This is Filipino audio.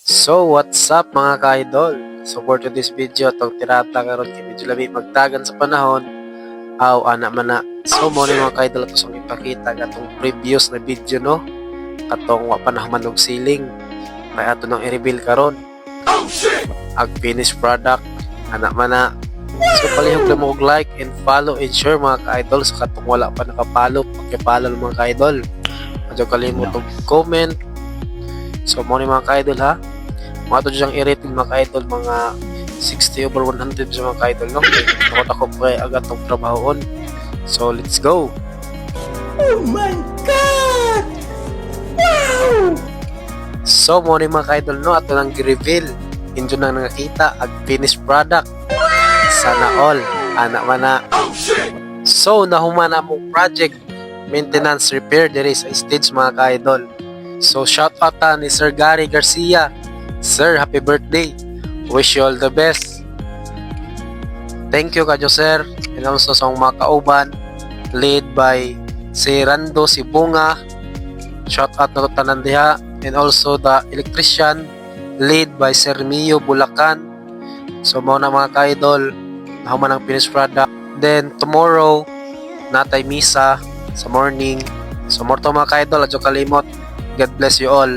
So what's up mga ka-idol? So for today's video, itong tirata karon kay medyo labi magdagan sa panahon. Aw, ana man na. So mo ni mga ka-idol ito sa ipakita katong previous na video no. Katong wa pa naman og ceiling. Kaya ato nang i-reveal karon. Ang finished product, ana man na. So palihog lang mo og like and follow and share mga ka-idol sa katong wala pa nakapalo, paki-follow mga ka-idol. Adyo kalimot og comment. So mo ni mga ka-idol ha. Mga ito diyang i-rating mga ka-idol, mga 60 over 100 sa mga ka-idol, no? Takot ako pa agad itong trabahoon. So, let's go! Oh my God! Wow! So, muna mga ka-idol, no? Ito nang i-reveal. Injo nang nakita, ang finished product. Sana all. Anak man na. So, nahumana mong project. Maintenance repair, there is a stage mga ka-idol. So, shout out ni Sir Gary Garcia. Sir, happy birthday. Wish you all the best. Thank you kadyo sir. And also sa mga kauban, led by si Rando Sibunga. Shout out na tanan diha. And also the electrician, led by Sir Mio Bulacan. So mao na mga ka-idol, nahuman ang finished product. Then tomorrow, natay misa sa morning. So more to mga ka-idol, adyo kalimot. God bless you all.